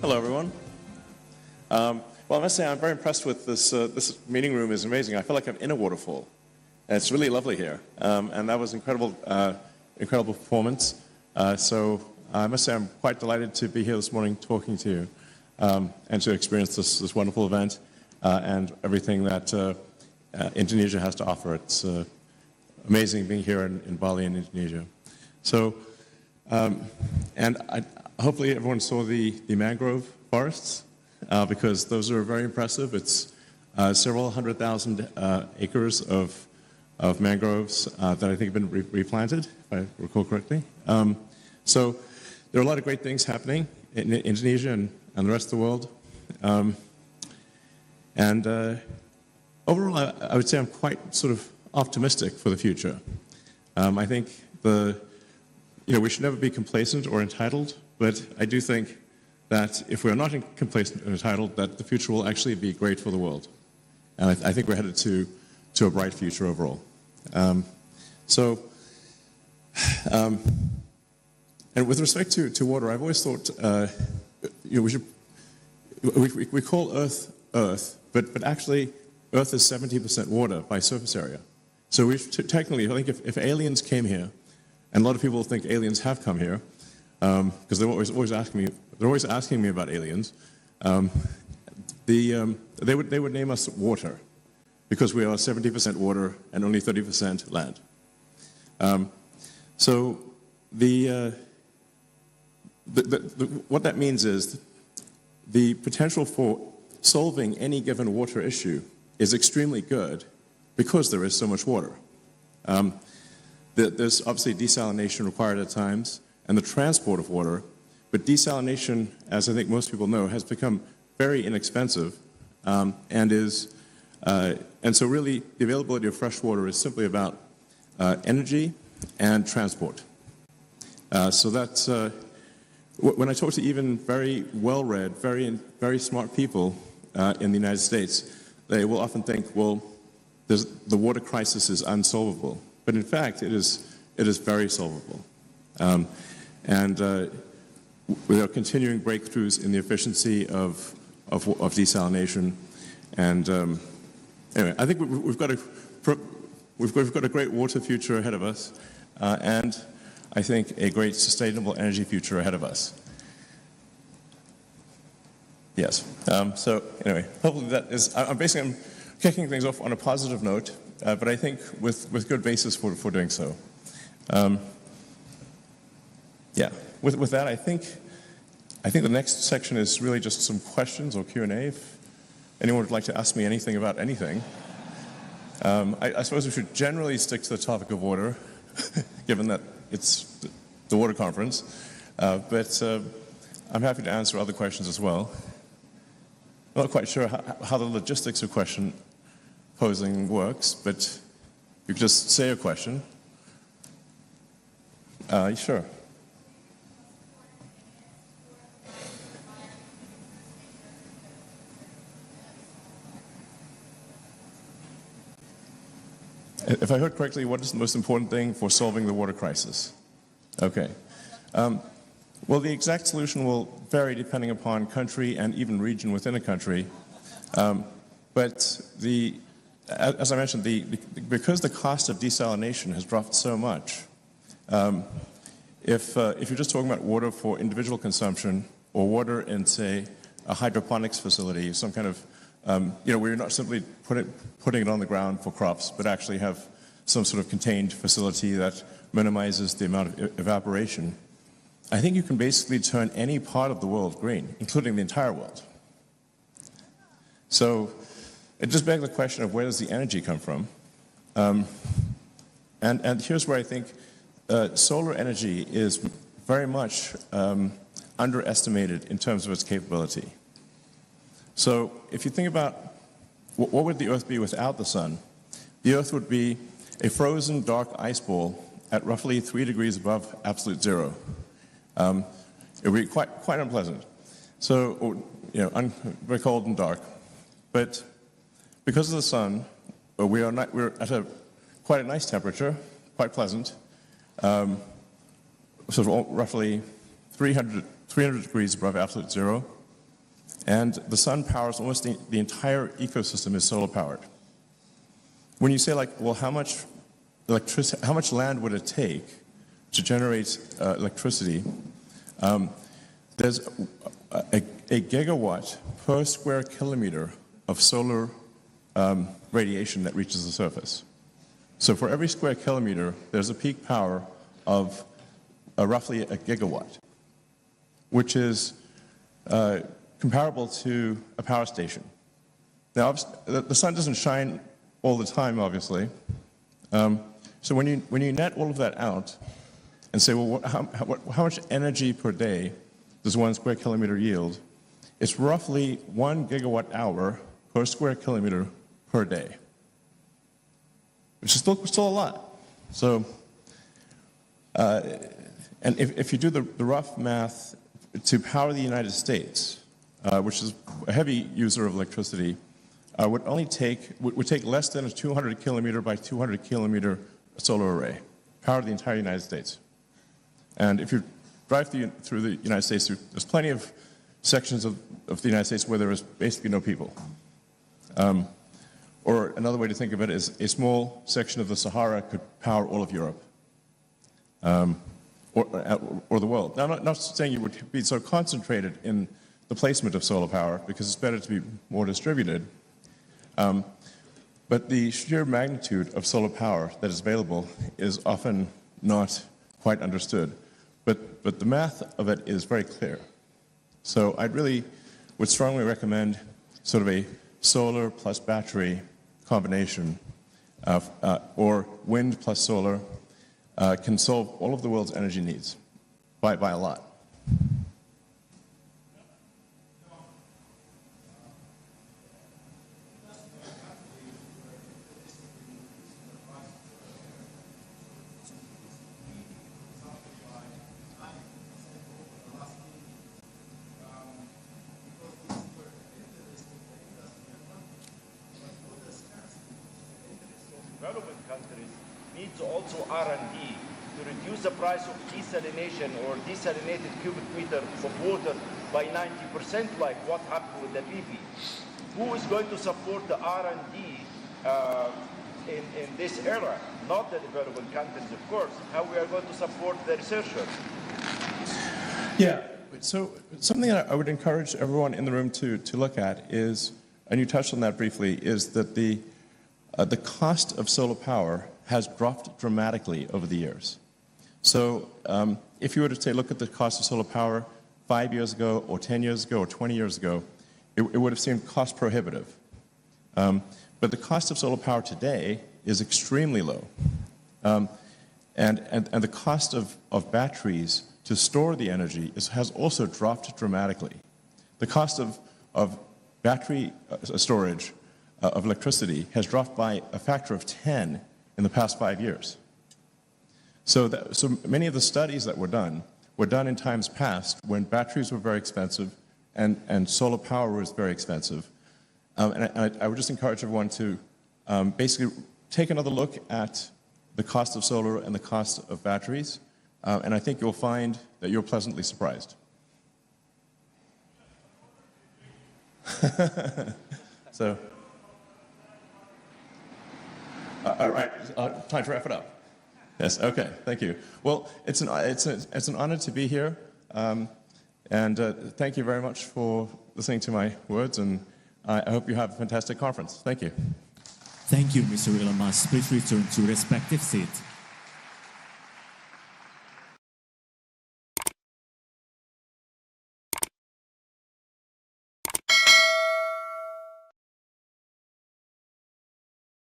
Hello, everyone. Well, I must say I'm very impressed with this. This meeting room is amazing. I feel like I'm in a waterfall. And it's really lovely here. And that was incredible performance. So I must say I'm quite delighted to be here this morning talking to you and to experience this wonderful event and everything that Indonesia has to offer. It's amazing being here in Bali in Indonesia. So, hopefully everyone saw the mangrove forests because those are very impressive. It's several 100,000 acres of mangroves that I think have been replanted, if I recall correctly. So there are a lot of great things happening in Indonesia and the rest of the world. Overall, I would say I'm quite sort of optimistic for the future. I think we should never be complacent or entitled, but I do think that if we're not complacent and entitled, that the future will actually be great for the world. And I think we're headed to a bright future overall. And with respect to water, I've always thought, we call Earth Earth, but actually Earth is 70% water by surface area. So technically, I think if aliens came here, and a lot of people think aliens have come here, because they're always asking me about aliens. They would name us water, because we are 70% water and only 30% land. What that means is the potential for solving any given water issue is extremely good because there is so much water. There's obviously desalination required at times and the transport of water, but desalination, as I think most people know, has become very inexpensive and so really the availability of fresh water is simply about energy and transport. So that's, when I talk to even very well-read, very smart people in the United States, they will often think, well, the water crisis is unsolvable. But in fact, it is very solvable. We are continuing breakthroughs in the efficiency of desalination. And anyway, I think we've got a great water future ahead of us, and I think a great sustainable energy future ahead of us. Yes. So anyway, hopefully that is. I'm kicking things off on a positive note, but I think with good basis for doing so. Yeah. With that, I think the next section is really just some questions or Q&A. If anyone would like to ask me anything about anything, I suppose we should generally stick to the topic of water, given that it's the water conference. But I'm happy to answer other questions as well. I'm not quite sure how the logistics of question posing works, but you could just say a question. Sure. If I heard correctly, what is the most important thing for solving the water crisis? Okay. Well, the exact solution will vary depending upon country and even region within a country. But as I mentioned, because the cost of desalination has dropped so much, if you're just talking about water for individual consumption or water in, say, a hydroponics facility, some kind of, where you're not simply putting it on the ground for crops, but actually have some sort of contained facility that minimizes the amount of evaporation, I think you can basically turn any part of the world green, including the entire world. So it just begs the question of where does the energy come from? And here's where I think solar energy is very much underestimated in terms of its capability. So if you think about what would the Earth be without the sun, the Earth would be a frozen dark ice ball at roughly 3 degrees above absolute zero. It would be quite unpleasant. So, very cold and dark. But because of the sun, we're at quite a nice temperature, quite pleasant, sort of roughly 300 degrees above absolute zero. And the sun powers almost the entire ecosystem is solar powered. When you say like, well, how much land would it take to generate electricity? There's a gigawatt per square kilometer of solar radiation that reaches the surface. So for every square kilometer, there's a peak power of roughly a gigawatt, which is comparable to a power station. Now, the sun doesn't shine all the time, obviously. So when you net all of that out and say, well, how much energy per day does 1 square kilometer yield? It's roughly 1 gigawatt hour per square kilometer per day, which is still a lot. So, and if you do the rough math, to power the United States, which is a heavy user of electricity, would take less than a 200 kilometer by 200 kilometer solar array, power the entire United States. And if you drive through the United States, there's plenty of sections of the United States where there is basically no people. Or another way to think of it is a small section of the Sahara could power all of Europe. Or the world. Now, I'm not saying you would be so concentrated in the placement of solar power, because it's better to be more distributed. But the sheer magnitude of solar power that is available is often not quite understood. But the math of it is very clear. So I really would strongly recommend sort of a solar plus battery combination, or wind plus solar, can solve all of the world's energy needs by a lot. Developing countries needs also R&D to reduce the price of desalination or desalinated cubic meter of water by 90%, like what happened with the BP. Who is going to support the R&D in this era? Not the developing countries, of course. How we are going to support the researchers? Yeah, so something that I would encourage everyone in the room to look at is, and you touched on that briefly, is that the cost of solar power has dropped dramatically over the years. So if you were to say, look at the cost of solar power 5 years ago, or 10 years ago, or 20 years ago, it would have seemed cost prohibitive. But the cost of solar power today is extremely low. And the cost of batteries to store the energy has also dropped dramatically. The cost of battery storage of electricity has dropped by a factor of 10 in the past 5 years. So many of the studies that were done in times past when batteries were very expensive and solar power was very expensive. And I would just encourage everyone to basically take another look at the cost of solar and the cost of batteries, and I think you'll find that you're pleasantly surprised. So, all right, time to wrap it up. Yes, okay, thank you. Well, it's an honor to be here, and thank you very much for listening to my words, and I hope you have a fantastic conference. Thank you. Thank you, Mr. Elon Musk. Please return to respective seat.